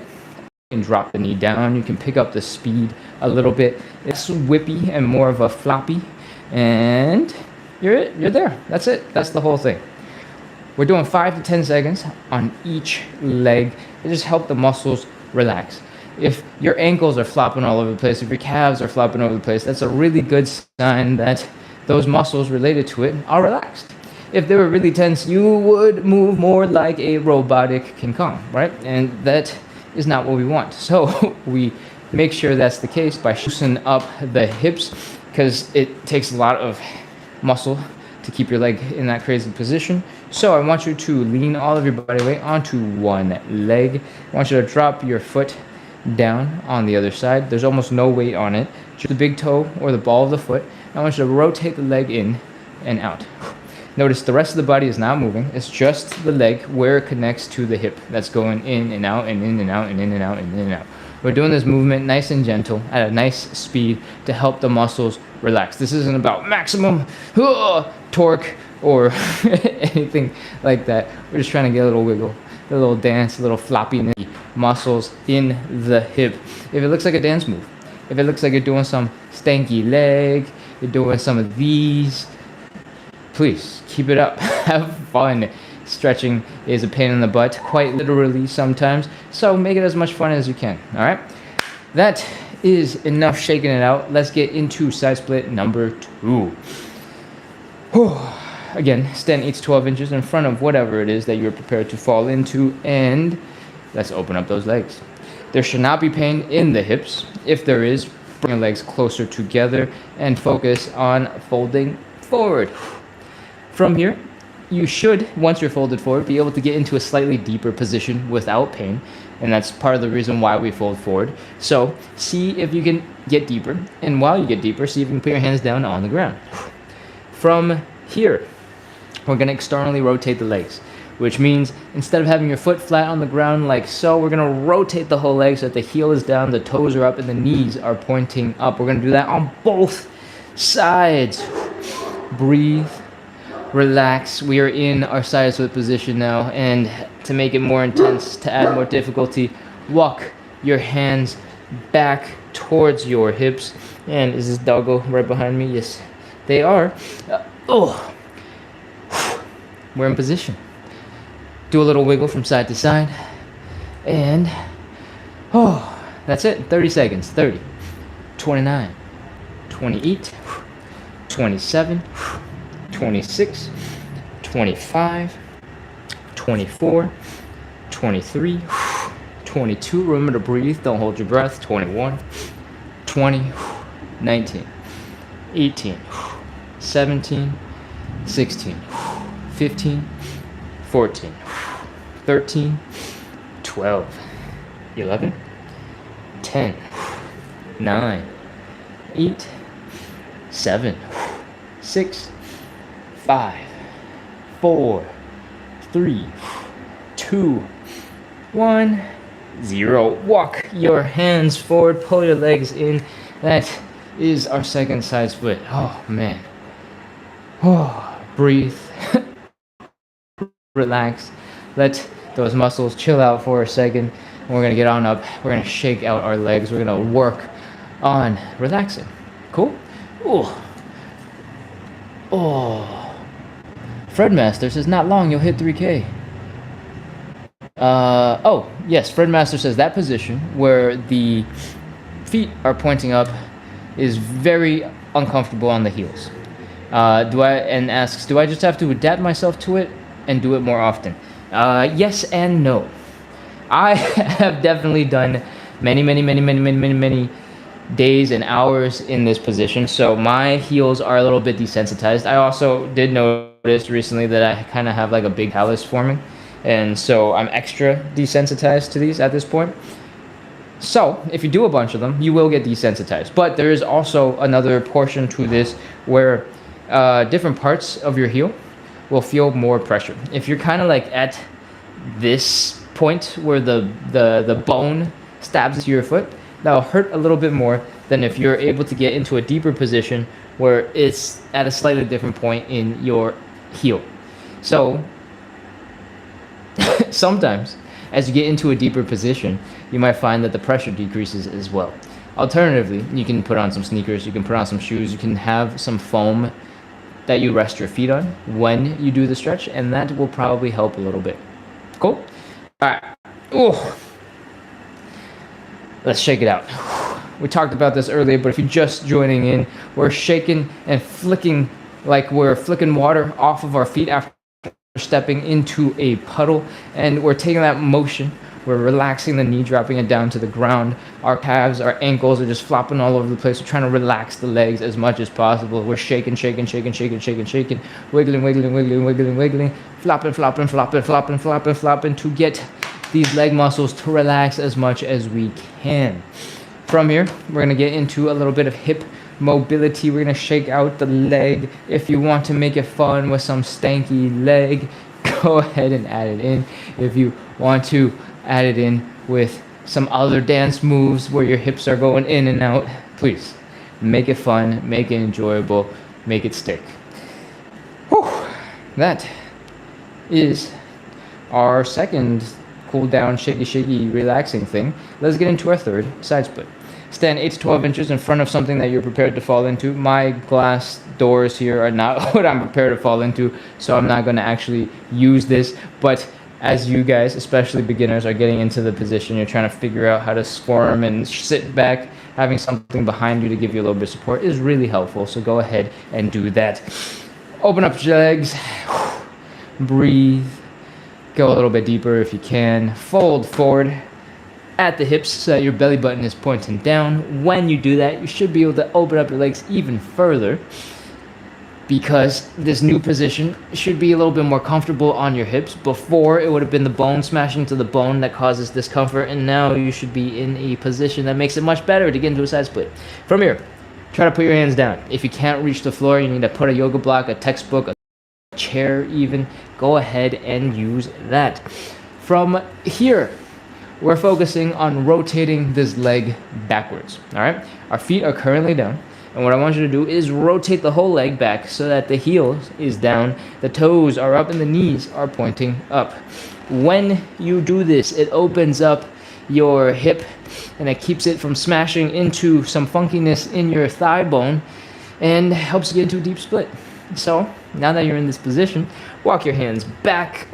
[SPEAKER 1] you can drop the knee down. You can pick up the speed a little bit. It's whippy and more of a floppy, and you're there. That's it. That's the whole thing. We're doing 5 to 10 seconds on each leg. It just helps the muscles relax. If your ankles are flopping all over the place, if your calves are flopping over the place, that's a really good sign that those muscles related to it are relaxed. If they were really tense, you would move more like a robotic King Kong, right? And that is not what we want. So we make sure that's the case by loosening up the hips, because it takes a lot of muscle to keep your leg in that crazy position. So I want you to lean all of your body weight onto one leg. I want you to drop your foot down on the other side. There's almost no weight on it. Just the big toe or the ball of the foot. I want you to rotate the leg in and out. Notice the rest of the body is not moving. It's just the leg where it connects to the hip that's going in and out and in and out and in and out and in and out. We're doing this movement nice and gentle at a nice speed to help the muscles relax. This isn't about maximum torque or anything like that. We're just trying to get a little wiggle, a little dance, a little floppy muscles in the hip. If it looks like a dance move, if it looks like you're doing some stanky leg, you're doing some of these, please keep it up. Have fun. Stretching is a pain in the butt, quite literally sometimes, so make it as much fun as you can. All right, that is enough shaking it out. Let's get into side split number 2. Whew. Again, stand 8 to 12 inches in front of whatever it is that you're prepared to fall into, and let's open up those legs. There should not be pain in the hips. If there is, bring your legs closer together and focus on folding forward. From here, you should, once you're folded forward, be able to get into a slightly deeper position without pain, and that's part of the reason why we fold forward. So see if you can get deeper, and while you get deeper, see if you can put your hands down on the ground. From here, we're going to externally rotate the legs, which means instead of having your foot flat on the ground like so, we're going to rotate the whole leg so that the heel is down, the toes are up, and the knees are pointing up. We're going to do that on both sides. Breathe. Relax. We are in our side split position now, and to make it more intense, to add more difficulty, walk your hands back towards your hips. And is this doggo right behind me? Yes, they are. Oh, we're in position. Do a little wiggle from side to side. And, oh, that's it. 30 seconds. 30, 29, 28, 27, 26, 25, 24, 23, 22. Remember to breathe. Don't hold your breath. 21, 20, 19, 18, 17, 16, 15, 14, 13, 12, 11, 10, 9, 8, 7, 6, 5, 4, 3, 2, 1, 0. Walk your hands forward, pull your legs in. That is our second side split. Oh man. Oh, breathe. Relax. Let those muscles chill out for a second. And we're gonna get on up. We're gonna shake out our legs. We're gonna work on relaxing. Cool? Oh. Oh. Fred Master says, not long, you'll hit 3K. Oh, yes, Fred Master says that position where the feet are pointing up is very uncomfortable on the heels. And asks, do I just have to adapt myself to it and do it more often? Yes and no. I have definitely done many days and hours in this position, so my heels are a little bit desensitized. I also did notice recently that I kind of have like a big callus forming, and so I'm extra desensitized to these at this point. So if you do a bunch of them, you will get desensitized. But there is also another portion to this where different parts of your heel will feel more pressure. If you're kind of like at this point where the bone stabs into your foot, that'll hurt a little bit more than if you're able to get into a deeper position where it's at a slightly different point in your heel. So sometimes as you get into a deeper position, you might find that the pressure decreases as well. Alternatively, you can put on some sneakers, you can put on some shoes, you can have some foam that you rest your feet on when you do the stretch, and that will probably help a little bit. Cool? All right. Ooh. Let's shake it out. We talked about this earlier, but if you're just joining in, we're shaking and flicking like we're flicking water off of our feet after stepping into a puddle, and we're taking that motion. We're relaxing the knee, dropping it down to the ground. Our calves, our ankles are just flopping all over the place. We're trying to relax the legs as much as possible. We're shaking, wiggling, flopping to get these leg muscles to relax as much as we can. From here, we're gonna get into a little bit of hip mobility. We're gonna shake out the leg. If you want to make it fun with some stanky leg, go ahead and add it in. If you want to add it in with some other dance moves where your hips are going in and out, please make it fun, make it enjoyable, make it stick. Whew. That is our second cool down, shaky, relaxing thing. Let's get into our third side split. Stand 8 to 12 inches in front of something that you're prepared to fall into. My glass doors here are not what I'm prepared to fall into, so I'm not going to actually use this. But as you guys, especially beginners, are getting into the position, you're trying to figure out how to squirm and sit back, having something behind you to give you a little bit of support is really helpful. So go ahead and do that. Open up your legs. Breathe. Go a little bit deeper if you can. Fold forward at the hips so that your belly button is pointing down. When you do that, you should be able to open up your legs even further, because this new position should be a little bit more comfortable on your hips. Before, it would have been the bone smashing to the bone that causes discomfort, and now you should be in a position that makes it much better to get into a side split. From here, try to put your hands down. If you can't reach the floor, you need to put a yoga block, a textbook, a chair even. Go ahead and use that. From here, we're focusing on rotating this leg backwards. All right, our feet are currently down, and what I want you to do is rotate the whole leg back so that the heel is down, the toes are up, and the knees are pointing up. When you do this, it opens up your hip and it keeps it from smashing into some funkiness in your thigh bone and helps you get into a deep split. So now that you're in this position, walk your hands back,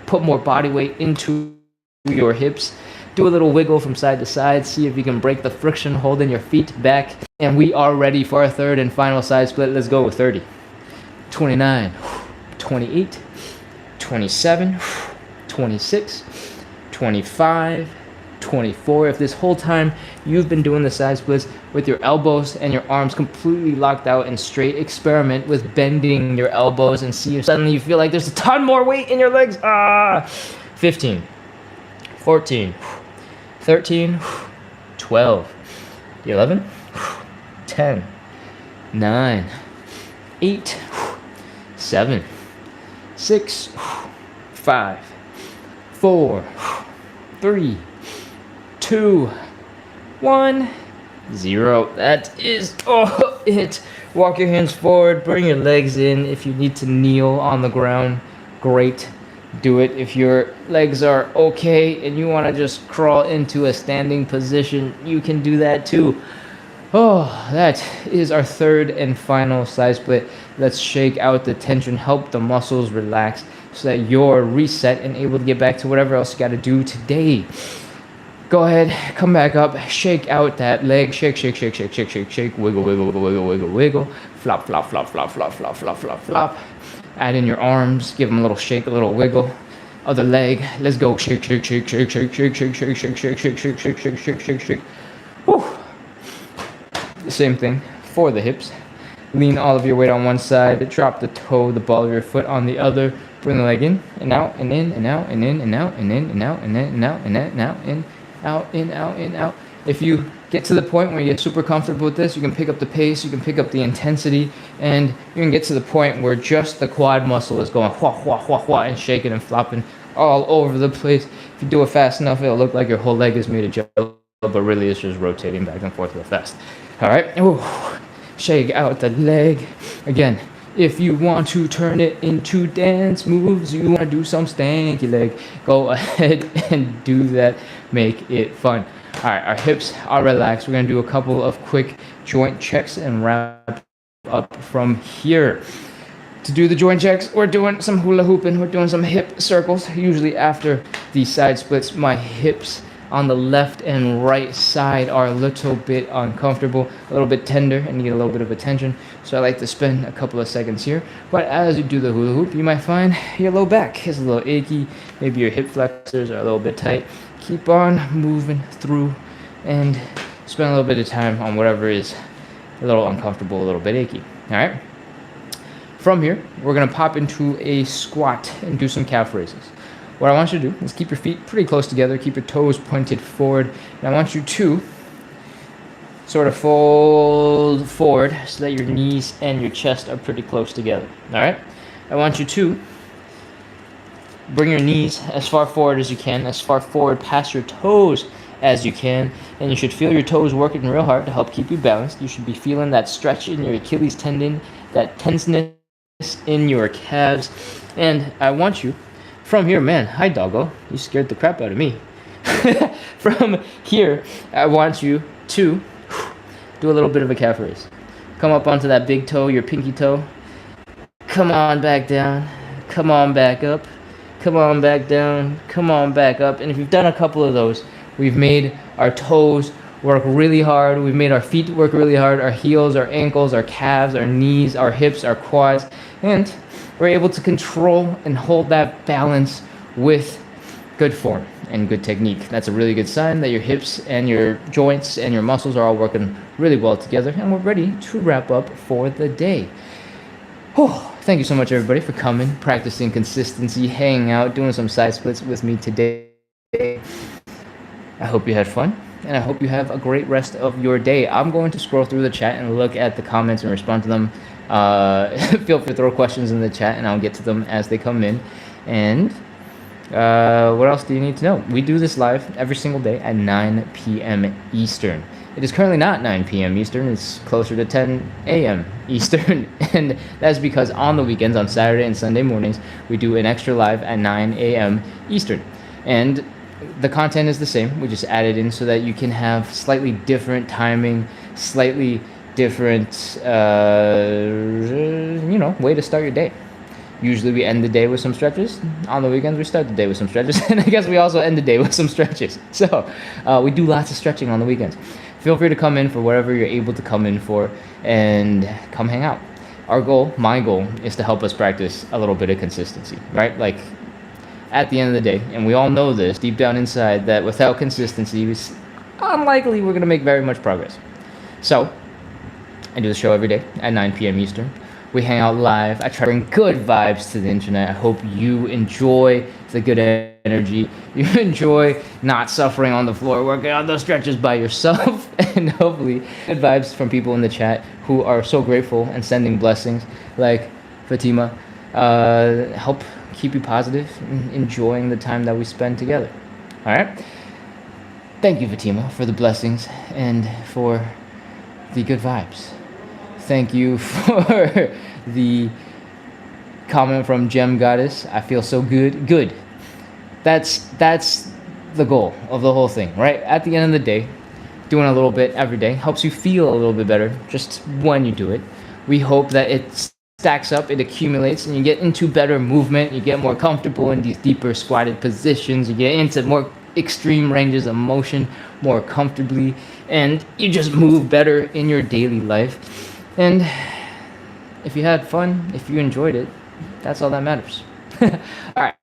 [SPEAKER 1] put more body weight into your hips, do a little wiggle from side to side, see if you can break the friction holding your feet back, and we are ready for our third and final side split. Let's go with 30, 29, 28, 27, 26, 25, 24. If this whole time you've been doing the side splits with your elbows and your arms completely locked out and straight, experiment with bending your elbows and see if suddenly you feel like there's a ton more weight in your legs. 15, 14, 13, 12, 11, 10, 9, 8, 7, 6, 5, 4, 3, 2, 1, 0. That is it. Walk your hands forward, bring your legs in. If you need to kneel on the ground, great. Do it. If your legs are okay and you want to just crawl into a standing position, you can do that too. That is our third and final side split. Let's shake out the tension, help the muscles relax so that you're reset and able to get back to whatever else you got to do today. Go ahead, come back up, shake out that leg, shake, shake, shake, shake, shake, shake, shake, wiggle, wiggle, wiggle, wiggle, wiggle, wiggle, flop, flop, flop, flop, flop, flop, flop, flop, flop. Add in your arms, give them a little shake, a little wiggle. Other leg, let's go, shake, shake, shake, shake, shake, shake, shake, shake, shake, shake, shake, shake, shake, shake, shake, shake, shake. Whew. The same thing for the hips. Lean all of your weight on one side, drop the toe, the ball of your foot on the other. Bring the leg in and out and in and out and in and out and in and out and in and out and in and out and out, in, out, in, out. If you get to the point where you get super comfortable with this, you can pick up the pace, you can pick up the intensity, and you can get to the point where just the quad muscle is going wha, wha, wha, wha, and shaking and flopping all over the place. If you do it fast enough, it'll look like your whole leg is made of jello, but really it's just rotating back and forth real fast. All right, ooh. Shake out the leg. Again, if you want to turn it into dance moves, you want to do some stanky leg, go ahead and do that. Make it fun. All right, our hips are relaxed. We're going to do a couple of quick joint checks and wrap up from here. To do the joint checks, we're doing some hula hooping. We're doing some hip circles. Usually after the side splits, my hips on the left and right side are a little bit uncomfortable, a little bit tender, and need a little bit of attention. So I like to spend a couple of seconds here. But as you do the hula hoop, you might find your low back is a little achy. Maybe your hip flexors are a little bit tight. Keep on moving through and spend a little bit of time on whatever is a little uncomfortable, a little bit achy. All right? From here, we're going to pop into a squat and do some calf raises. What I want you to do is keep your feet pretty close together, keep your toes pointed forward, and I want you to sort of fold forward so that your knees and your chest are pretty close together. All right? I want you to bring your knees as far forward as you can, as far forward past your toes as you can, and you should feel your toes working real hard to help keep you balanced. You should be feeling that stretch in your Achilles tendon, that tenseness in your calves, and I want you from here, man, hi doggo, you scared the crap out of me. From here, I want you to do a little bit of a calf raise. Come up onto that big toe, your pinky toe. Come on back down. Come on back up. Come on back down. Come on back up. And if you've done a couple of those, we've made our toes work really hard. We've made our feet work really hard. Our heels, our ankles, our calves, our knees, our hips, our quads. And we're able to control and hold that balance with good form and good technique. That's a really good sign that your hips and your joints and your muscles are all working really well together, and we're ready to wrap up for the day. Thank you so much, everybody, for coming, practicing consistency, hanging out, doing some side splits with me today. I hope you had fun, and I hope you have a great rest of your day. I'm going to scroll through the chat and look at the comments and respond to them. Feel free to throw questions in the chat and I'll get to them as they come in. And what else do you need to know? We do this live every single day at 9 p.m. Eastern. It is currently not 9 p.m. Eastern. It's closer to 10 a.m. Eastern. And that's because on the weekends, on Saturday and Sunday mornings, we do an extra live at 9 a.m. Eastern. And the content is the same. We just added in so that you can have slightly different timing, slightly different, way to start your day. Usually we end the day with some stretches. On the weekends, we start the day with some stretches. And I guess we also end the day with some stretches. So we do lots of stretching on the weekends. Feel free to come in for whatever you're able to come in for and come hang out. Our goal, my goal, is to help us practice a little bit of consistency, right? Like, at the end of the day, and we all know this deep down inside, that without consistency, it's unlikely we're going to make very much progress. So, I do the show every day at 9 p.m. Eastern. We hang out live. I try to bring good vibes to the internet. I hope you enjoy the good energy. You enjoy not suffering on the floor, working on those stretches by yourself, and hopefully good vibes from people in the chat who are so grateful and sending blessings, like Fatima. Help keep you positive and enjoying the time that we spend together. All right? Thank you, Fatima, for the blessings and for the good vibes. Thank you for the comment from Gem Goddess. I feel so good. Good. That's the goal of the whole thing, right? At the end of the day, doing a little bit every day helps you feel a little bit better just when you do it. We hope that it stacks up, it accumulates, and you get into better movement, you get more comfortable in these deeper squatted positions, you get into more extreme ranges of motion more comfortably, and you just move better in your daily life. And if you had fun, if you enjoyed it, that's all that matters. All right.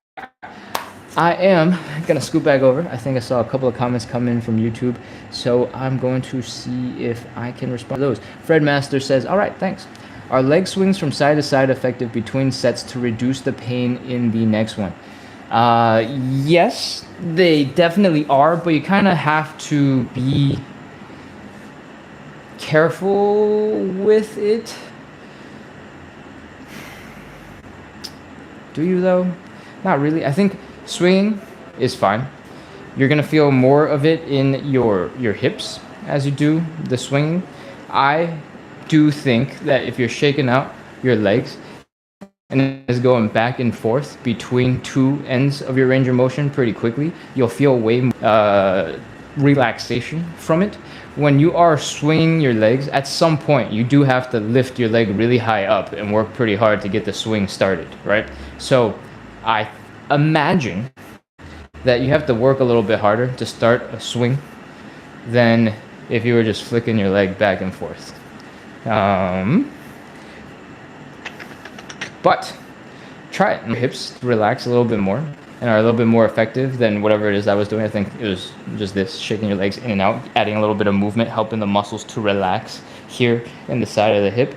[SPEAKER 1] I am going to scoot back over. I think I saw a couple of comments come in from YouTube, so I'm going to see if I can respond to those. Fred Master says, all right, thanks. Are leg swings from side to side effective between sets to reduce the pain in the next one? Yes, they definitely are, but you kind of have to be careful with it. Do you though? Not really. I think swinging is fine. You're gonna feel more of it in your hips as you do the swinging. I do think that if you're shaking out your legs and it's going back and forth between two ends of your range of motion pretty quickly, you'll feel way more relaxation from it. When you are swinging your legs, at some point you do have to lift your leg really high up and work pretty hard to get the swing started, right? So I imagine that you have to work a little bit harder to start a swing than if you were just flicking your leg back and forth. But try it. Your hips relax a little bit more and are a little bit more effective than whatever it is I was doing. I think it was just this, shaking your legs in and out, adding a little bit of movement, helping the muscles to relax here in the side of the hip.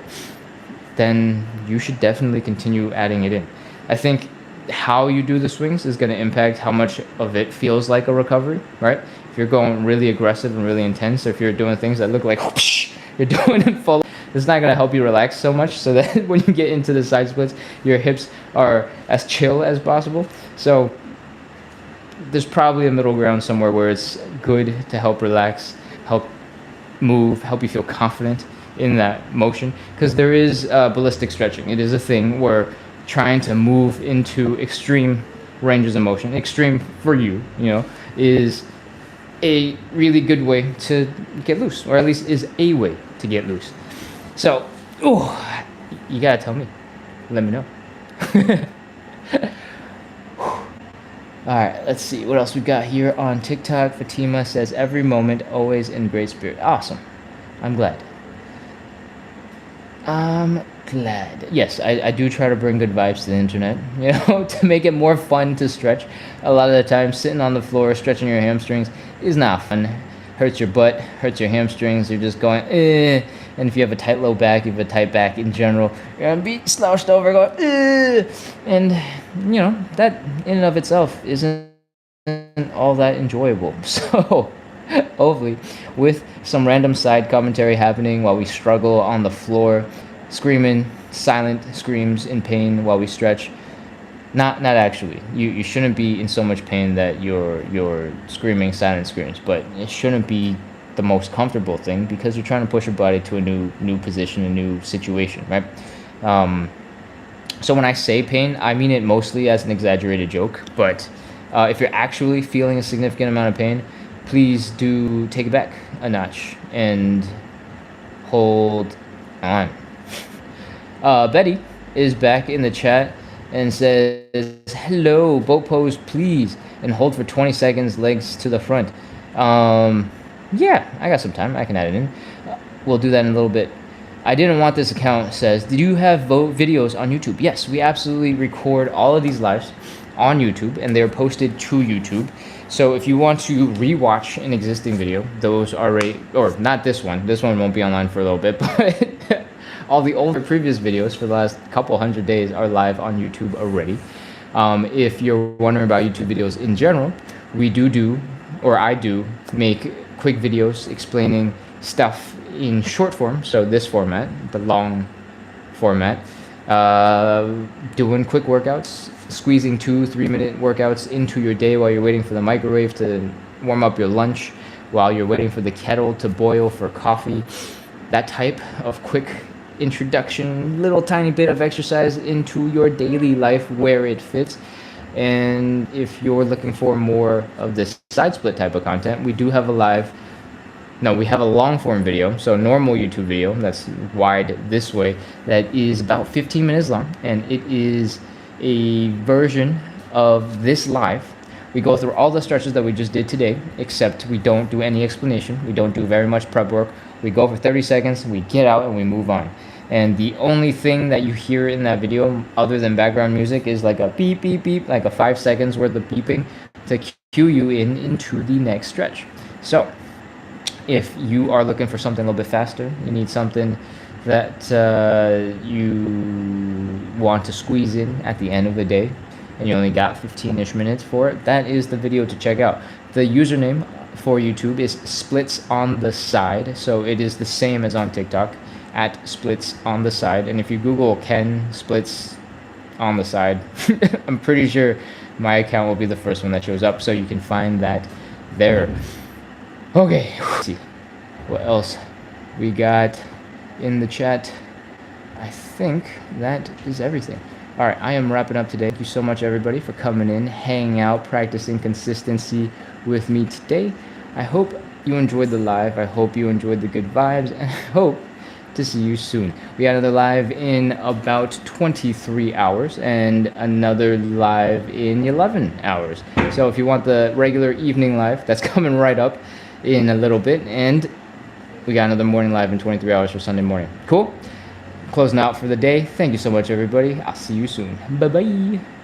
[SPEAKER 1] Then you should definitely continue adding it in. I think how you do the swings is going to impact how much of it feels like a recovery, right? If you're going really aggressive and really intense, or if you're doing things that look like whoosh, you're doing it full, it's not going to help you relax so much, so that when you get into the side splits, your hips are as chill as possible. So there's probably a middle ground somewhere where it's good to help relax, help move, help you feel confident in that motion, because there is ballistic stretching. It is a thing where trying to move into extreme ranges of motion, extreme for you, is a really good way to get loose, or at least is a way to get loose. So, you gotta tell me. Let me know. Alright, let's see what else we got here on TikTok. Fatima says, every moment, always in great spirit. Awesome. I'm glad. Yes, I do try to bring good vibes to the internet, to make it more fun to stretch. A lot of the time, sitting on the floor, stretching your hamstrings is not fun. Hurts your butt, hurts your hamstrings. You're just going, eh. And if you have a tight low back, you have a tight back in general, you're going to be slouched over going, eh. And, that in and of itself isn't all that enjoyable. So, hopefully, with some random side commentary happening while we struggle on the floor, screaming silent screams in pain while we stretch. Not actually. You shouldn't be in so much pain that you're screaming silent screams, but it shouldn't be the most comfortable thing, because you're trying to push your body to a new position, a new situation, right? So when I say pain, I mean it mostly as an exaggerated joke, but If you're actually feeling a significant amount of pain, please do take it back a notch and hold on. Betty is back in the chat and says, hello, boat pose, please, and hold for 20 seconds, legs to the front. Yeah, I got some time. I can add it in. We'll do that in a little bit. I didn't want this account says, did you have videos on YouTube? Yes, we absolutely record all of these lives on YouTube, and they're posted to YouTube. So if you want to rewatch an existing video, those are already, or not this one won't be online for a little bit, but all the older previous videos for the last couple hundred days are live on YouTube already. If you're wondering about YouTube videos in general, I do make quick videos explaining stuff in short form, so this format, the long format, doing quick workouts, squeezing 2-3 minute workouts into your day while you're waiting for the microwave to warm up your lunch, while you're waiting for the kettle to boil for coffee. That type of quick introduction, little tiny bit of exercise into your daily life where it fits. And if you're looking for more of this side split type of content, we have a long form video, so normal YouTube video that's wide this way, that is about 15 minutes long, and it is a version of this live. We go through all the stretches that we just did today, except we don't do any explanation. We don't do very much prep work. We go for 30 seconds, we get out, and we move on. And the only thing that you hear in that video, other than background music, is like a beep, beep, beep, like a 5 seconds worth of beeping to cue you into the next stretch. So if you are looking for something a little bit faster, you need something that you want to squeeze in at the end of the day, and you only got 15-ish minutes for it, that is the video to check out. The username for YouTube is splits on the side, so it is the same as on TikTok, at splits on the side. And if you Google Ken splits on the side, I'm pretty sure my account will be the first one that shows up, so you can find that there. Okay, let's see what else we got in the chat. I think that is everything. All right, I am wrapping up today. Thank you so much, everybody, for coming in, hanging out, practicing consistency with me today. I hope you enjoyed the live. I hope you enjoyed the good vibes, and I hope to see you soon. We got another live in about 23 hours and another live in 11 hours. So if you want the regular evening live, that's coming right up in a little bit, and we got another morning live in 23 hours for Sunday morning. Cool? Closing out for the day. Thank you so much, everybody. I'll see you soon. Bye-bye.